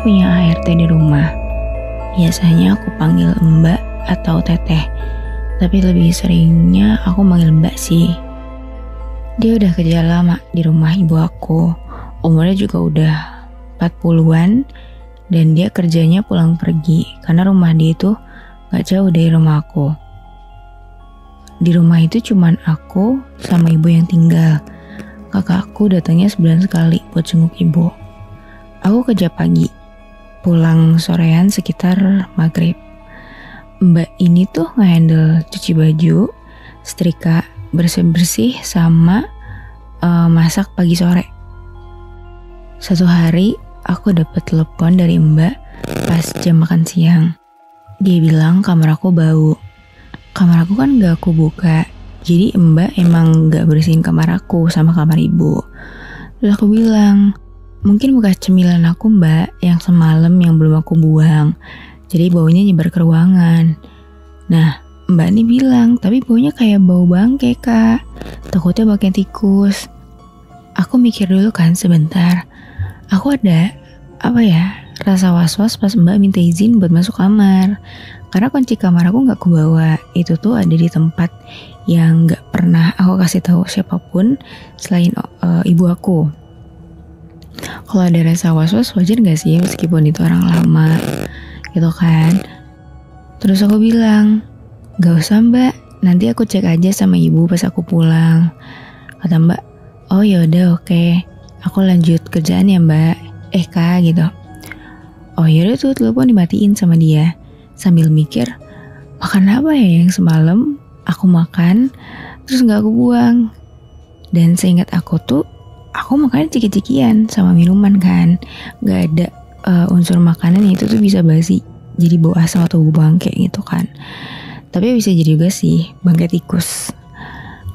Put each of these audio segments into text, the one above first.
punya ART di rumah. Biasanya aku panggil Mbak atau Teteh, tapi lebih seringnya aku manggil Mbak sih. Dia udah kerja lama di rumah ibu aku, umurnya juga udah 40-an, dan dia kerjanya pulang pergi karena rumah dia itu gak jauh dari rumah aku. Di rumah itu cuman aku sama ibu yang tinggal. Kakakku datangnya sebulan sekali buat jenguk ibu. Aku kerja pagi, pulang sorean sekitar maghrib. Mbak ini tuh nge-handle cuci baju, setrika, bersih-bersih, sama masak pagi sore. Satu hari aku dapat telepon dari Mbak pas jam makan siang. Dia bilang kamar aku bau. Kamar aku kan gak aku buka, jadi Mbak emang gak bersihin kamar aku sama kamar ibu. Terus aku bilang, mungkin bekas cemilan aku Mbak yang semalam yang belum aku buang, jadi baunya nyebar ke ruangan. Nah, Mbak ini bilang, tapi baunya kayak bau bangke kak, takutnya bangke tikus. Aku mikir dulu kan sebentar. Aku ada rasa was-was pas Mbak minta izin buat masuk kamar. Karena kunci kamar aku gak kubawa, itu tuh ada di tempat yang gak pernah aku kasih tahu siapapun selain ibu aku. Kalau ada rasa was-was wajar gak sih meskipun itu orang lama gitu kan. Terus aku bilang, gak usah Mbak, nanti aku cek aja sama ibu pas aku pulang. Kata Mbak, oh yaudah oke, aku lanjut kerjaan ya Mbak. Kak gitu. Oh yaudah tuh telepon dimatiin sama dia. Sambil mikir, makan apa ya yang semalam aku makan terus gak aku buang. Dan seingat aku tuh, aku makannya ciki-cikian sama minuman kan. Gak ada unsur makanan yang itu tuh bisa basi, jadi bau asam atau bau bangke gitu kan. Tapi bisa jadi juga sih bangke tikus.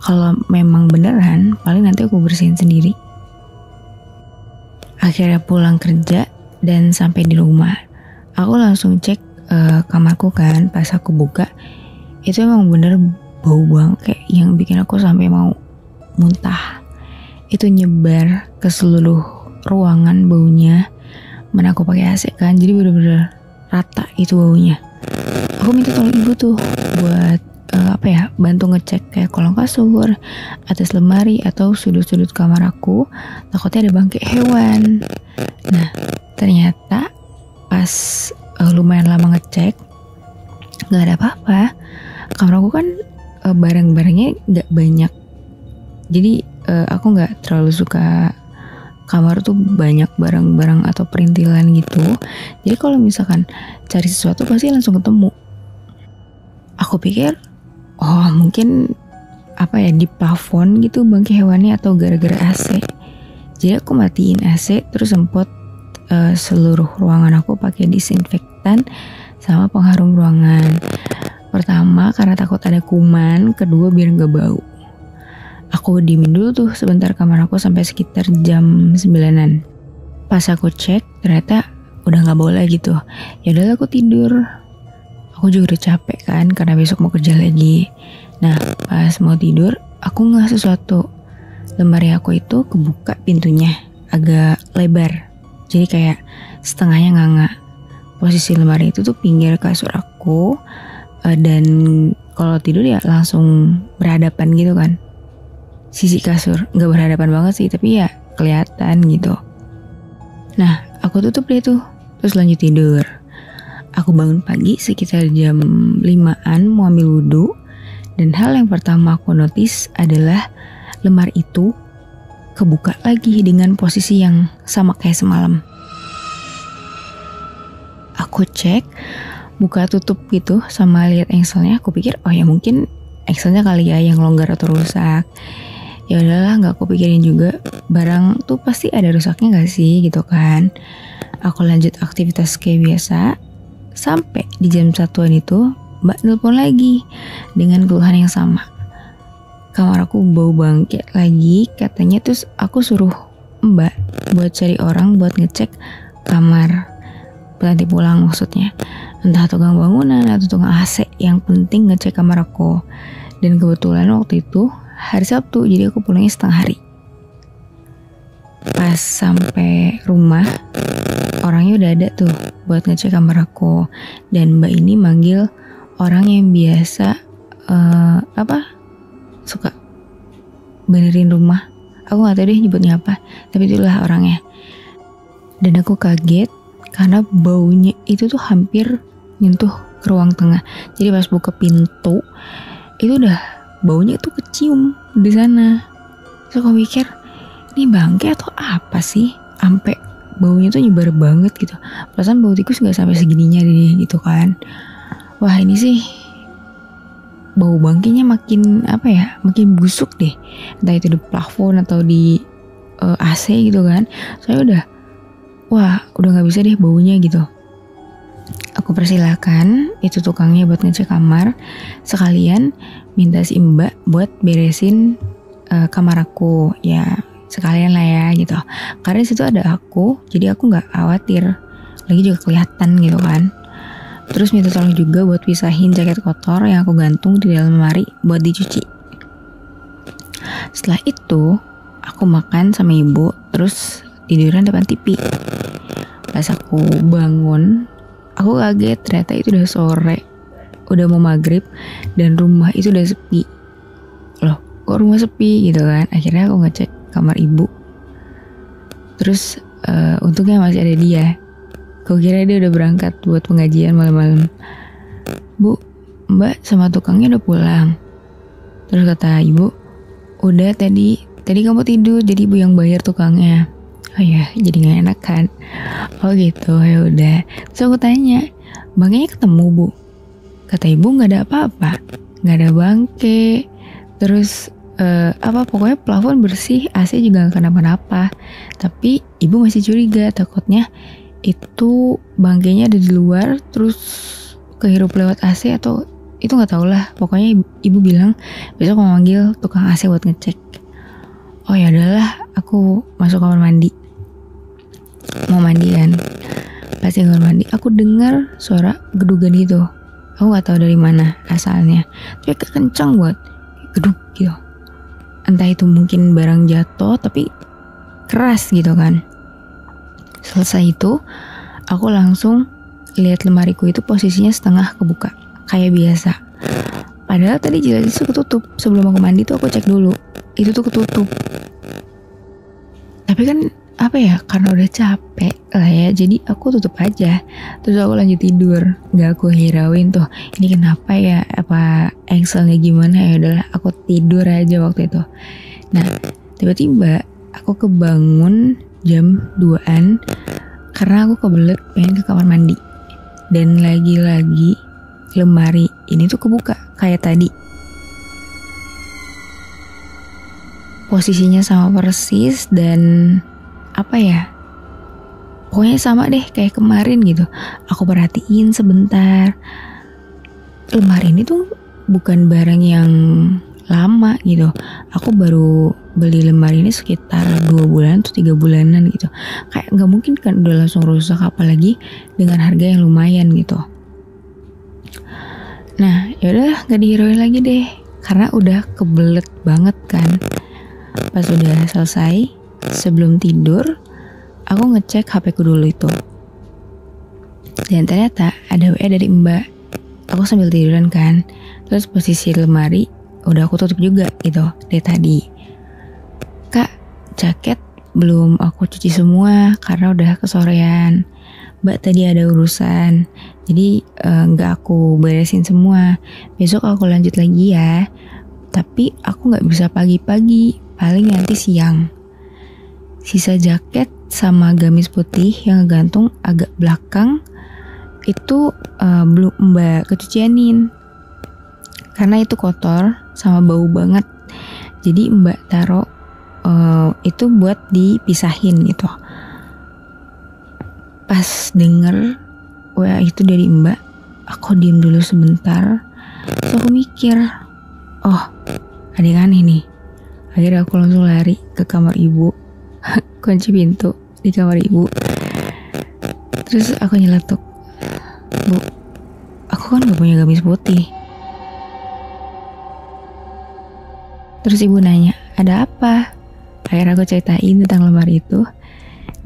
Kalau memang beneran, paling nanti aku bersihin sendiri. Akhirnya pulang kerja dan sampai di rumah, aku langsung cek kamarku kan. Pas aku buka, itu emang bener bau bangke yang bikin aku sampai mau muntah. Itu nyebar ke seluruh ruangan baunya. Mana aku pakai AC kan, jadi bener-bener rata itu baunya. Aku minta tolong ibu tuh buat bantu ngecek kayak kolong kasur, atas lemari, atau sudut-sudut kamar aku, takutnya ada bangke hewan. Nah, ternyata pas lumayan lama ngecek, gak ada apa-apa. Kamar aku kan barang-barangnya gak banyak, jadi aku gak terlalu suka kamar tuh banyak barang-barang atau perintilan gitu. Jadi kalau misalkan cari sesuatu pasti langsung ketemu. Aku pikir, oh mungkin di plafon gitu bangke hewannya atau gara-gara AC. Jadi aku matiin AC, terus semprot seluruh ruangan aku pakai disinfektan sama pengharum ruangan. Pertama karena takut ada kuman, kedua biar gak bau. Aku diemin dulu tuh sebentar kamar aku sampai sekitar jam 9-an. Pas aku cek ternyata udah gak bau lagi tuh. Ya udahlah aku tidur. Aku juga udah capek kan karena besok mau kerja lagi. Nah pas mau tidur aku ngeh sesuatu. Lemari aku itu kebuka pintunya agak lebar, jadi kayak setengahnya nganga. Posisi lemari itu tuh pinggir kasur aku, dan kalau tidur ya langsung berhadapan gitu kan. Sisi kasur gak berhadapan banget sih, tapi ya kelihatan gitu. Nah aku tutup deh tuh, terus lanjut tidur. Aku bangun pagi sekitar jam 5-an mau ambil wudhu, dan hal yang pertama aku notice adalah lemari itu kebuka lagi dengan posisi yang sama kayak semalam. Aku cek, buka tutup gitu sama lihat engselnya. Aku pikir oh ya mungkin engselnya kali ya yang longgar atau rusak. Ya udahlah, nggak aku pikirin juga, barang tuh pasti ada rusaknya nggak sih gitu kan. Aku lanjut aktivitas kayak biasa. Sampai di jam 1-an itu Mbak nelpon lagi dengan keluhan yang sama. Kamar aku bau bangke lagi katanya, terus aku suruh Mbak buat cari orang buat ngecek kamar nanti pulang maksudnya. Entah tukang bangunan atau tukang AC, yang penting ngecek kamar aku. Dan kebetulan waktu itu hari Sabtu, jadi aku pulangnya setengah hari. Pas sampai rumah, orangnya udah ada tuh buat ngecek kamar aku. Dan mbak ini manggil orang yang biasa suka benerin rumah. Aku gak tahu deh nyebutnya apa, tapi itulah orangnya. Dan aku kaget karena baunya itu tuh hampir nyentuh ke ruang tengah. Jadi pas buka pintu itu udah baunya tuh kecium di sana. Terus aku mikir, ini bangke atau apa sih? Sampai baunya tuh nyebar banget gitu. Perasaan bau tikus nggak sampai segininya deh gitu kan. Wah ini sih bau bangkenya makin makin busuk deh. Entah itu di plafon atau di AC gitu kan. Saya udah nggak bisa deh baunya gitu. Aku persilakan itu tukangnya buat ngecek kamar, sekalian minta si mbak buat beresin kamar aku, ya sekalian lah ya gitu. Karena situ ada aku, jadi aku nggak khawatir, lagi juga kelihatan gitu kan. Terus minta tolong juga buat pisahin jaket kotor yang aku gantung di dalam lemari buat dicuci. Setelah itu aku makan sama ibu, terus tiduran depan TV. Pas aku bangun, aku kaget ternyata itu udah sore, udah mau maghrib dan rumah itu udah sepi. Loh, kok rumah sepi gitu kan? Akhirnya aku ngecek kamar ibu. Terus untungnya masih ada dia. Kau kira dia udah berangkat buat pengajian malam-malam. Bu, mbak sama tukangnya udah pulang. Terus kata ibu, udah tadi kamu tidur, jadi ibu yang bayar tukangnya. Oh ya, jadi gak enak kan? Oh gitu, ya udah. Terus aku tanya, bangkainya ketemu bu? Kata ibu nggak ada apa-apa, nggak ada bangke. Terus pokoknya plafon bersih, AC juga nggak kenapa-napa. Tapi ibu masih curiga, takutnya itu bangkainya ada di luar, terus kehirup lewat AC atau itu nggak tahu lah. Pokoknya ibu bilang besok mau manggil tukang AC buat ngecek. Oh ya udahlah, aku masuk kamar mandi. Mau mandi kan, pas di kamar mandi aku dengar suara gedugan gitu. Aku nggak tahu dari mana asalnya, tapi kencang buat geduk gitu. Entah itu mungkin barang jatuh, tapi keras gitu kan. Selesai itu, aku langsung lihat lemariku itu posisinya setengah kebuka, kayak biasa. Padahal tadi jelas itu ketutup. Sebelum aku mandi tuh aku cek dulu, itu tuh ketutup. Tapi kan karena udah capek lah ya, jadi aku tutup aja. Terus aku lanjut tidur, nggak aku hirauin tuh ini kenapa ya, apa engselnya gimana. Ya udahlah, aku tidur aja waktu itu. Nah tiba-tiba aku kebangun jam 2-an karena aku kebelet pengen ke kamar mandi. Dan lagi-lagi lemari ini tuh kebuka kayak tadi. Posisinya sama persis dan pokoknya sama deh kayak kemarin gitu. Aku perhatiin sebentar, lemari ini tuh bukan barang yang lama gitu. Aku baru beli lemari ini sekitar 2 bulan atau 3 bulanan gitu. Kayak gak mungkin kan udah langsung rusak, apalagi dengan harga yang lumayan gitu. Nah yaudah, gak dihirauin lagi deh karena udah kebelet banget kan. Pas udah selesai, sebelum tidur aku ngecek HP ku dulu itu, dan ternyata ada WA dari mbak. Aku sambil tiduran kan, terus posisi lemari udah aku tutup juga gitu dari tadi. Kak, jaket belum aku cuci semua karena udah kesorean. Mbak tadi ada urusan, jadi gak aku beresin semua. Besok aku lanjut lagi ya, tapi aku gak bisa pagi-pagi, paling nanti siang. Sisa jaket sama gamis putih yang gantung agak belakang itu belum mbak kecucianin karena itu kotor sama bau banget. Jadi mbak taruh itu buat dipisahin gitu. Pas denger WA itu dari mbak, aku diem dulu sebentar. Terus aku mikir, oh ada yang aneh nih. Akhirnya aku langsung lari ke kamar ibu, kunci pintu di kamar ibu. Terus aku nyeletuk, Bu, aku kan gak punya gamis putih. Terus ibu nanya, ada apa? Akhirnya aku ceritain tentang lemari itu.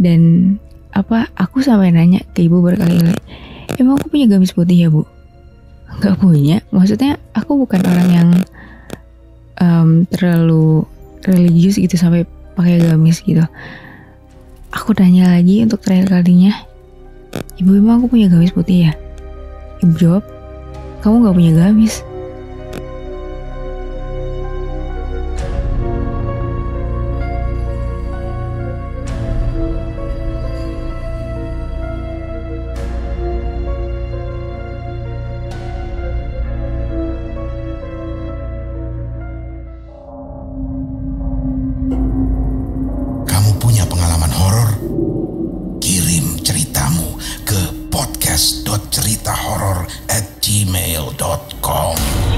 Dan aku sampai nanya ke ibu berkali-kali, emang aku punya gamis putih ya bu? Gak punya, maksudnya aku bukan orang yang terlalu religius gitu sampai pakai gamis gitu. Aku tanya lagi untuk terakhir kalinya, ibu emang aku punya gamis putih ya? Ibu jawab, kamu gak punya gamis. Kamu punya pengalaman horor? Kirim ceritamu ke podcast.ceritahoror@gmail.com.